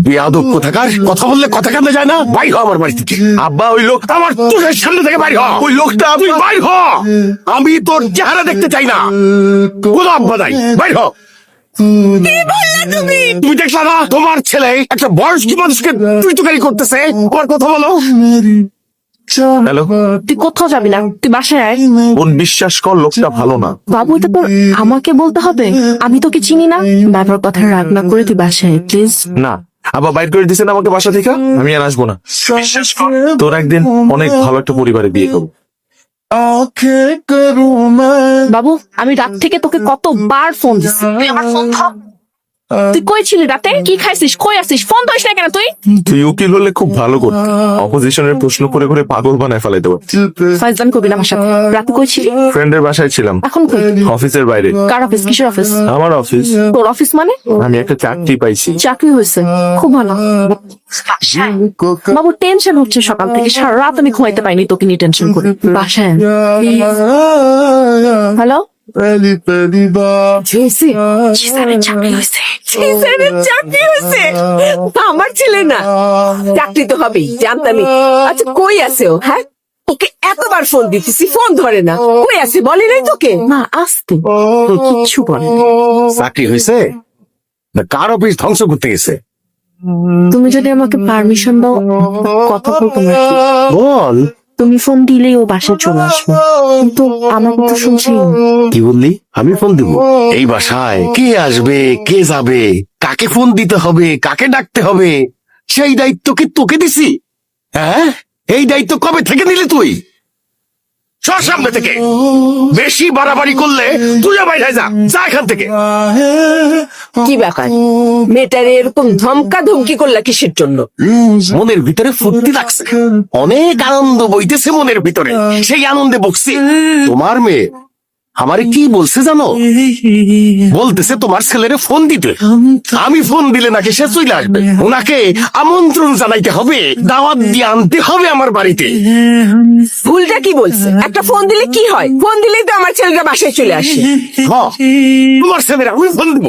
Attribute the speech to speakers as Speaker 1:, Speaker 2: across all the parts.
Speaker 1: বেয়াদব কোথাকার, কথা বললে কথা কান্দে যায় না। বাইর হ আমার বাড়ি থেকে। আব্বা ওই লোকটা আমার চোখের সামনে থেকে বাইর হ। ওই লোকটা তুই বাইর হ। আমি তোর চেহারা দেখতে চাই না। কোনো আব্বা নাই, বাইর হ। তুমি দেখলা না তোমার ছেলে একটা বয়স্ক মানুষকে তুই তুকারি করতেছে। আমার কথা বলো। হ্যালো,
Speaker 2: তুই কোথাও যাবি না, তুই বাসায় আয়।
Speaker 1: বোন বিশ্বাস কর লোকটা ভালো না।
Speaker 2: বাবু, এটা তোর আমাকে বলতে হবে? আমি তোকে চিনি না। বাবার কথা রাগ না করে তুই বাসায় আয় প্লিজ।
Speaker 1: না, আবার বাইর করে দিছেন আমাকে বাসা থেকে। আমি আর আসবো না। বিশ্বাস কর তোর একদিন অনেক ভালো একটা পরিবারে বিয়ে করবো।
Speaker 2: বাবু, আমি রাত থেকে তোকে কতবার ফোন দিচ্ছি, তুই আমার ফোন ধর। তুই কই ছিলি রাতে? কি খাইছিস? কই আছিস? ফোন ধরিস না কেন তুই?
Speaker 1: তুই উকিল হলে খুব ভালো করতি। অপোজিশনের প্রশ্ন করে করে পাগল বানায় ফেলাইতে পারতি।
Speaker 2: ফাইজলাম করবি না আমার সাথে। রাতে কই ছিলি?
Speaker 1: ফ্রেন্ডের বাসায় ছিলাম।
Speaker 2: এখন কই?
Speaker 1: অফিসের বাইরে।
Speaker 2: কার অফিস? কিসের অফিস?
Speaker 1: আমার অফিস।
Speaker 2: তোর অফিস মানে?
Speaker 1: আমি একটা চাকরি পাইছি।
Speaker 2: চাকরি হয়েছে, খুব ভালো। বাবু টেনশন হচ্ছে সকাল থেকে, সারা রাত আমি ঘুমাইতে পাইনি তোকে নিয়ে টেনশন করি। বাসায় হ্যালো,
Speaker 3: আমার ছেলে না, চাকরি তো হবেই, জানতামই। আচ্ছা কই আছে ও? হ্যাঁ, ওকে এতবার ফোন দিতেছি, ফোন ধরে না। কই আছে বলে নাই তোকে?
Speaker 2: না আসতে কিচ্ছু বলে না।
Speaker 1: চাকরি হয়েছে না কার অফিস ধ্বংস করতে গেছে?
Speaker 2: তুমি যদি আমাকে পারমিশন দাও কথা বলতো না।
Speaker 1: বল।
Speaker 2: তুমি ফোন দিলেই ও বাসায় চলে আসবে, কিন্তু আমার কথা শুনছি।
Speaker 1: কি বললি? আমি ফোন দিব? এই বাসায় কে আসবে কে যাবে, কাকে ফোন দিতে হবে কাকে ডাকতে হবে, সেই দায়িত্ব কি তোকে দিছি? হ্যাঁ, এই দায়িত্ব কবে থেকে নিলি তুই? সর সামনে থেকে। বেশি বাড়াবাড়ি করলে তুই বাইরে যা, যা এখান থেকে।
Speaker 3: কি ব্যাপার, মেয়েটারে এরকম ধমকা ধমকি করলা কিসের জন্য?
Speaker 1: মনের ভিতরে ফুর্তি লাগছে, অনেক আনন্দ বইতেছে মনের ভিতরে, সেই আনন্দে বকছি। তোমার মেয়ে আমারে কি বলছে জানো? বলতেছে তোমার ছেলেরে ফোন দিতে। আমি ফোন দিলে নাকি সে চলে আসবে, ওনাকে আমন্ত্রণ জানাইতে হবে, দাওয়াত দিয়ে আনতে হবে আমার বাড়িতে।
Speaker 3: ভুলটা কি বলছে? একটা ফোন দিলে কি হয়? ফোন দিলেই তো আমার ছেলেটা বাসায় চলে আসে।
Speaker 1: তোমার ছেলেরা আমি ফোন দিব?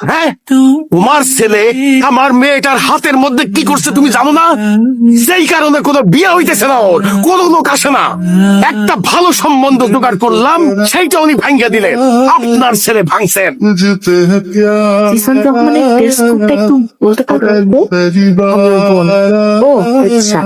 Speaker 1: হ্যাঁ, তোমার ছেলে আমার মেয়েটার হাতের মধ্যে কি করছে তুমি জানো না? সেই কারণে কোনো বিয়ে হইতেছে না, ওর কোনো লোক আসে না। একটা ভালো সম্বন্ধ জোগাড় করলাম, সেইটা উনি ভাঙ্গিয়া দিলেন। আপনার ছেলে ভাঙছেন।
Speaker 2: জিসান রহমানের টেস্ট কোডটা একটু বলতে পারবো? ও আচ্ছা।